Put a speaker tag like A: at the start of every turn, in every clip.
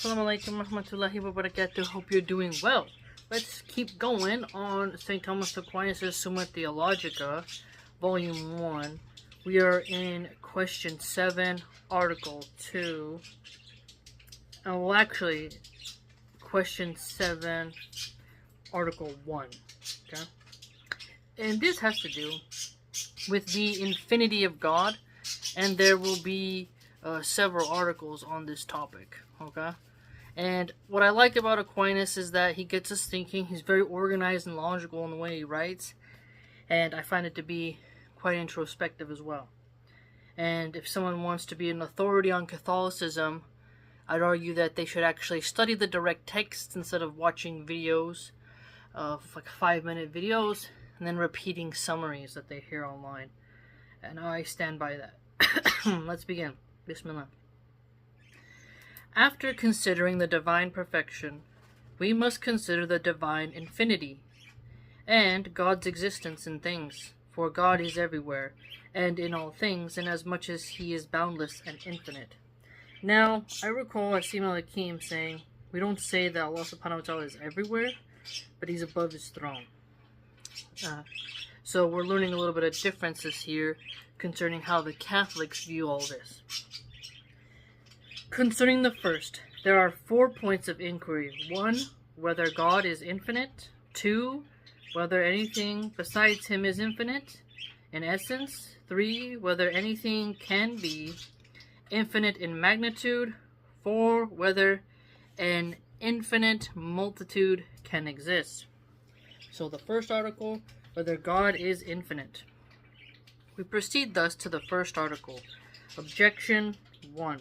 A: Assalamu alaikum warahmatullahi wabarakatuh. Hope you're doing well. Let's keep going on St. Thomas Aquinas' Summa Theologica, Volume 1. We are in question 7, Article 2. Well, actually, question 7, Article 1. Okay? And this has to do with the infinity of God, and there will be several articles on this topic. Okay? And what I like about Aquinas is that he gets us thinking. He's very organized and logical in the way he writes, and I find it to be quite introspective as well. And if someone wants to be an authority on Catholicism, I'd argue that they should actually study the direct text instead of watching videos of like 5-minute videos and then repeating summaries that they hear online. And I stand by that. Let's begin. Bismillah. After considering the divine perfection, we must consider the divine infinity and God's existence in things, for God is everywhere and in all things, inasmuch as he is boundless and infinite. Now, I recall Milahan saying, we don't say that Allah subhanahu wa ta'ala is everywhere, but he's above his throne. So we're learning a little bit of differences here concerning how the Catholics view all this. Concerning the first, there are 4 points of inquiry. 1, whether God is infinite. 2, whether anything besides him is infinite in essence. 3, whether anything can be infinite in magnitude. 4, whether an infinite multitude can exist. So the first article, whether God is infinite. We proceed thus to the first article. Objection 1.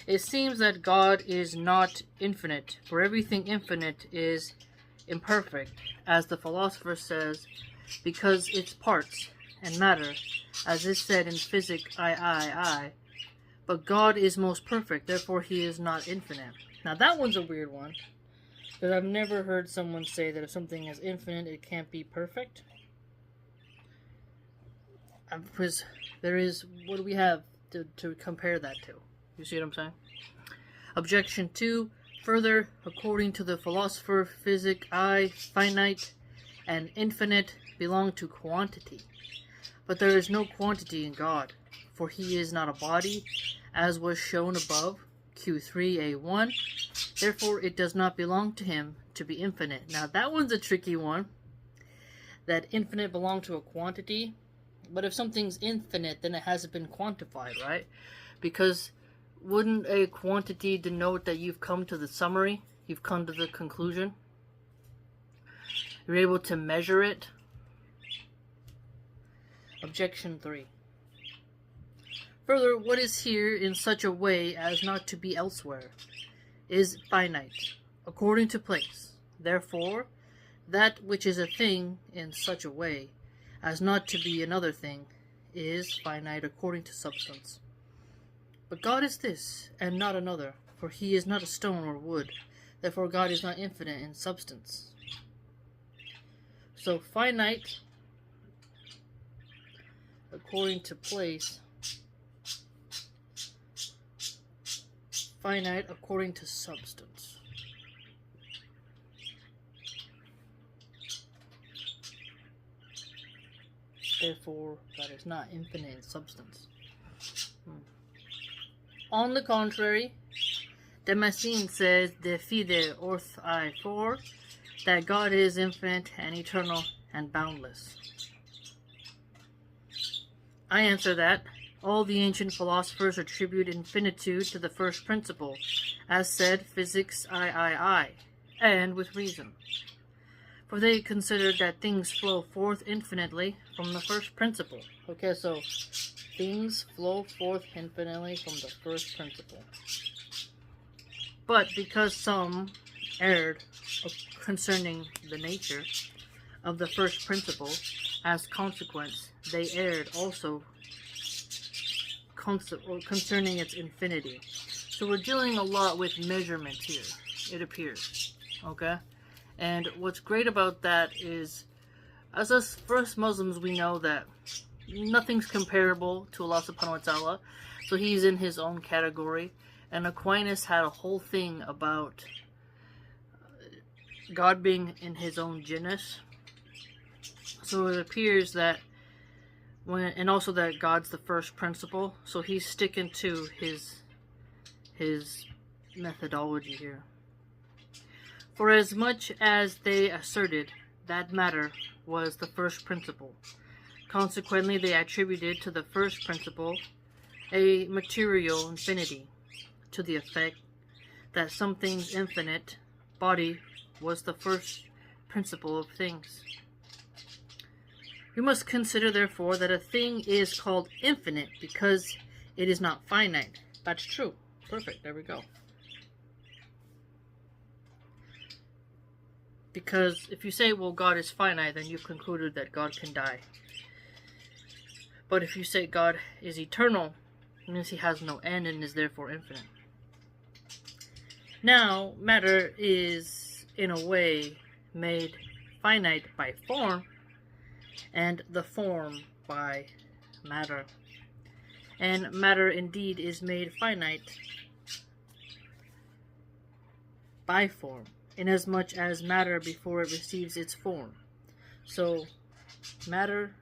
A: It seems that God is not infinite, for everything infinite is imperfect, as the philosopher says, because its parts and matter, as is said in Physic I. But God is most perfect, therefore he is not infinite. Now that one's a weird one, because I've never heard someone say that if something is infinite, it can't be perfect. Because there is, what do we have to compare that to? You see what I'm saying? Objection 2. Further, according to the philosopher, Physic I, finite and infinite belong to quantity. But there is no quantity in God, for he is not a body, as was shown above, Q3A1. Therefore, it does not belong to him to be infinite. Now, that one's a tricky one, that infinite belongs to a quantity. But if something's infinite, then it hasn't been quantified, right? Because wouldn't a quantity denote that you've come to the summary? You've come to the conclusion? You're able to measure it? Objection 3. Further, what is here in such a way as not to be elsewhere is finite, according to place. Therefore, that which is a thing in such a way as not to be another thing is finite according to substance. But God is this, and not another, for he is not a stone or wood. Therefore God is not infinite in substance. So finite according to place, finite according to substance. Therefore, God is not infinite in substance. On the contrary, Damascene says, De fide orth I 4, that God is infinite and eternal and boundless. I answer that all the ancient philosophers attribute infinitude to the first principle, as said Physics I, and with reason. For they considered that things flow forth infinitely from the first principle. Okay, so things flow forth infinitely from the first principle. But because some erred concerning the nature of the first principle, as consequence, they erred also concerning its infinity. So we're dealing a lot with measurements here, it appears. Okay? And what's great about that is, as us first Muslims, we know that nothing's comparable to Allah subhanahu wa ta'ala. So he's in his own category. And Aquinas had a whole thing about God being in his own genus. So it appears that and also that God's the first principle. So he's sticking to his methodology here. For as much as they asserted that matter was the first principle, consequently they attributed to the first principle a material infinity, to the effect that something's infinite body was the first principle of things. We must consider, therefore, that a thing is called infinite because it is not finite. That's true. Perfect. There we go. Because if you say, well, God is finite, then you've concluded that God can die. But if you say God is eternal, it means he has no end and is therefore infinite. Now, matter is, in a way, made finite by form, and the form by matter. And matter indeed is made finite by form, inasmuch as matter before it receives its form. So, matter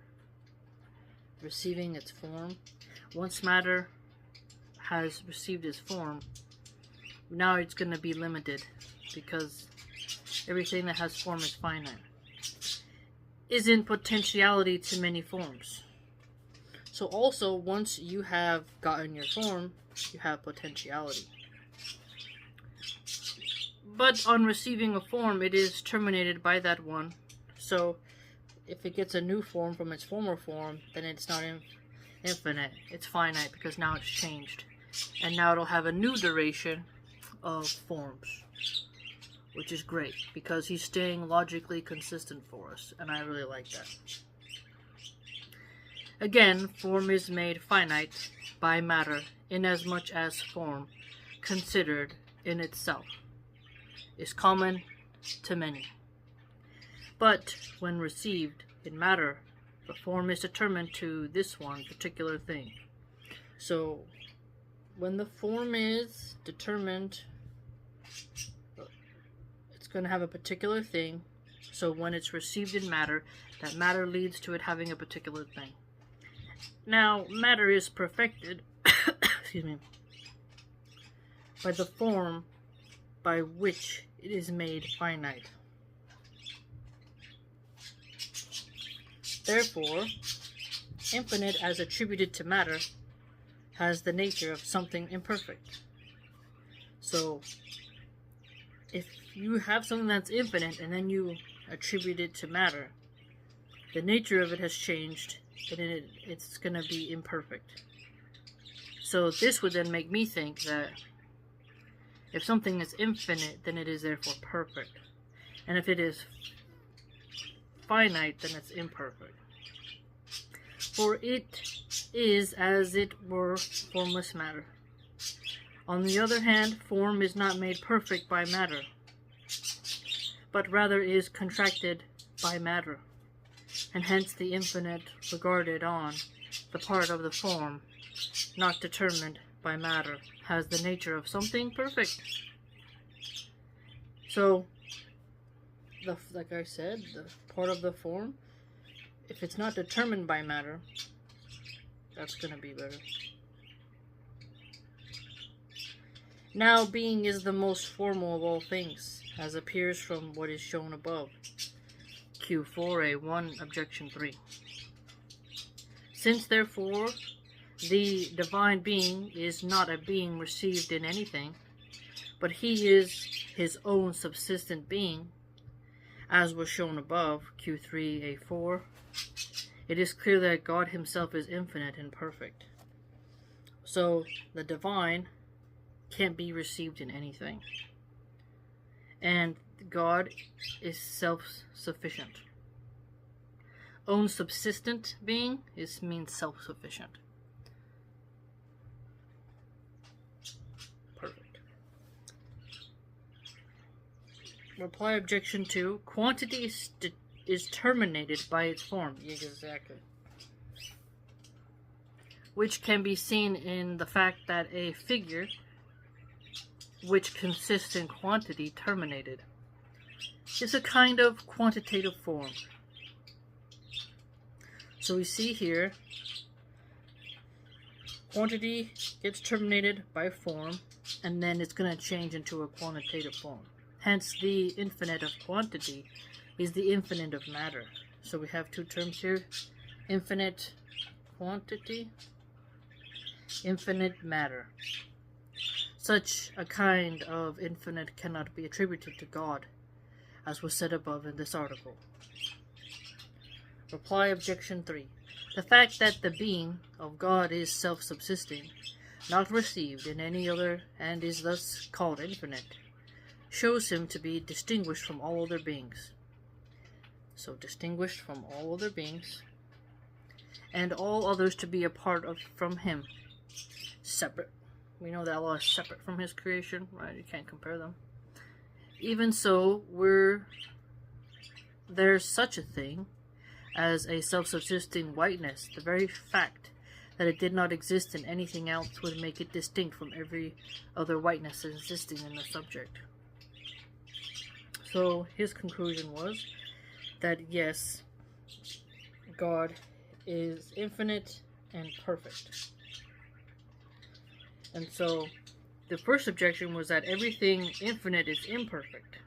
A: receiving its form, once matter has received its form, now it's going to be limited, because everything that has form is finite, is in potentiality to many forms. So also, once you have gotten your form, you have potentiality. But on receiving a form, it is terminated by that one. So if it gets a new form from its former form, then it's not infinite. It's finite, because now it's changed. And now it'll have a new duration of forms, which is great, because he's staying logically consistent for us, and I really like that. Again, form is made finite by matter, inasmuch as form, considered in itself, is common to many. But when received in matter, the form is determined to this one particular thing. So, when the form is determined, it's going to have a particular thing. So when it's received in matter, that matter leads to it having a particular thing. Now, matter is perfected excuse me, by the form by which it is made finite. Therefore, infinite as attributed to matter has the nature of something imperfect. So, if you have something that's infinite and then you attribute it to matter, the nature of it has changed, and it's going to be imperfect. So this would then make me think that if something is infinite, then it is therefore perfect. And if it is finite, then it's imperfect. For it is as it were formless matter. On the other hand, form is not made perfect by matter, but rather is contracted by matter, and hence the infinite regarded on the part of the form, not determined by matter, has the nature of something perfect. So, like I said, the part of the form, if it's not determined by matter, that's going to be better. Now, being is the most formal of all things, as appears from what is shown above. Q4A1, Objection 3. Since, therefore, the divine being is not a being received in anything, but he is his own subsistent being, as was shown above, Q3A4, it is clear that God himself is infinite and perfect. So, the divine can't be received in anything. And God is self-sufficient. Own subsistent being means self-sufficient. Perfect. Reply objection 2. Quantity is terminated by its form. Exactly. Which can be seen in the fact that a figure which consists in quantity terminated, is a kind of quantitative form. So we see here, quantity gets terminated by form, and then it's going to change into a quantitative form. Hence, the infinite of quantity is the infinite of matter. So we have two terms here, infinite quantity, infinite matter. Such a kind of infinite cannot be attributed to God, as was said above in this article. Reply objection 3. The fact that the being of God is self-subsisting, not received in any other, and is thus called infinite, shows him to be distinguished from all other beings. So distinguished from all other beings, and all others to be apart from him, separate. We know that Allah is separate from his creation, right? You can't compare them. Even so, there's such a thing as a self-subsisting whiteness. The very fact that it did not exist in anything else would make it distinct from every other whiteness existing in the subject. So his conclusion was that yes, God is infinite and perfect. And so the first objection was that everything infinite is imperfect,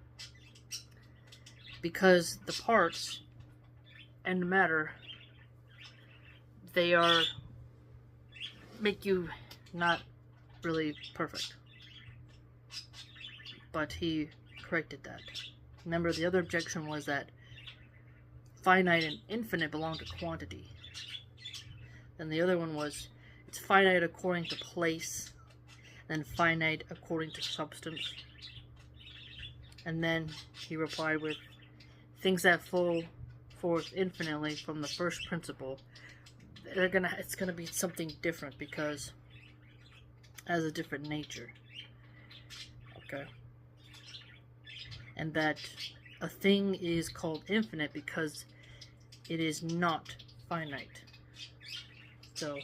A: because the parts and matter, they make you not really perfect. But he corrected that. Remember, the other objection was that finite and infinite belong to quantity. Then the other one was it's finite according to place, then finite according to substance. And then he replied with things that flow forth infinitely from the first principle. It's gonna be something different because it has a different nature. Okay. And that a thing is called infinite because it is not finite. So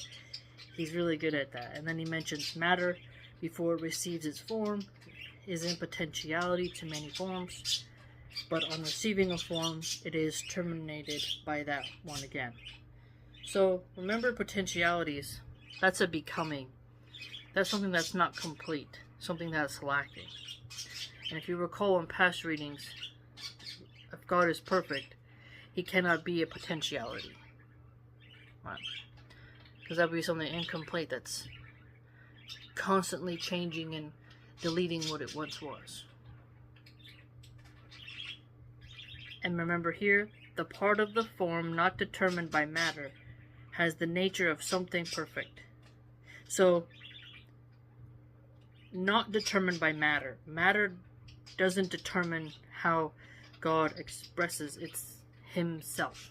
A: he's really good at that. And then he mentions matter, before it receives its form, is in potentiality to many forms, but on receiving a form, it is terminated by that one again. So remember, potentialities, that's a becoming. That's something that's not complete, something that's lacking. And if you recall in past readings, if God is perfect, he cannot be a potentiality. Right? Because that would be something incomplete that's constantly changing and deleting what it once was. And remember here, the part of the form not determined by matter has the nature of something perfect. So, not determined by matter. Matter doesn't determine how God expresses himself.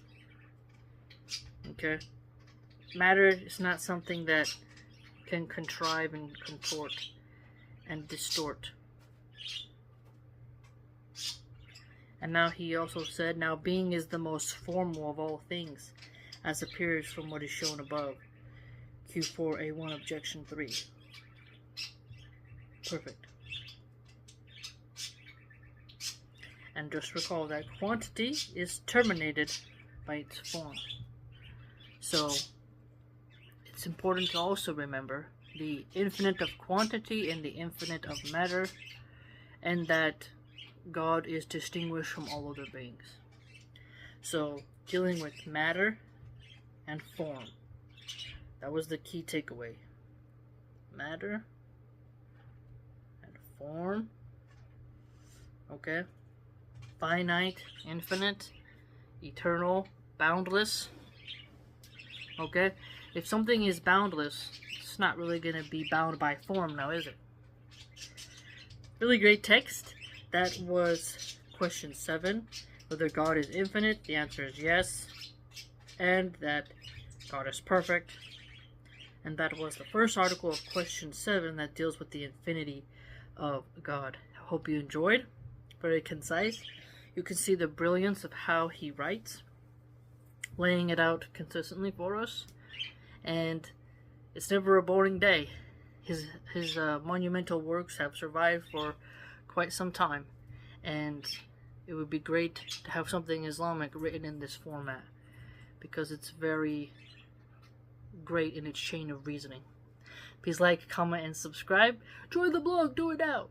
A: Okay? Matter is not something that can contrive and contort and distort. And now he also said, now being is the most formal of all things, as appears from what is shown above. Q4A1 objection 3. Perfect. And just recall that quantity is terminated by its form. So it's important to also remember the infinite of quantity and the infinite of matter, and that God is distinguished from all other beings. So, dealing with matter and form. That was the key takeaway. Matter and form. Okay? Finite, infinite, eternal, boundless. Okay? If something is boundless, it's not really going to be bound by form now, is it? Really great text. That was question 7. Whether God is infinite, the answer is yes. And that God is perfect. And that was the first article of question 7 that deals with the infinity of God. I hope you enjoyed. Very concise. You can see the brilliance of how he writes, laying it out consistently for us. And it's never a boring day. his monumental works have survived for quite some time, and it would be great to have something Islamic written in this format, because it's very great in its chain of reasoning. Please like, comment, and subscribe. Join the blog, do it now!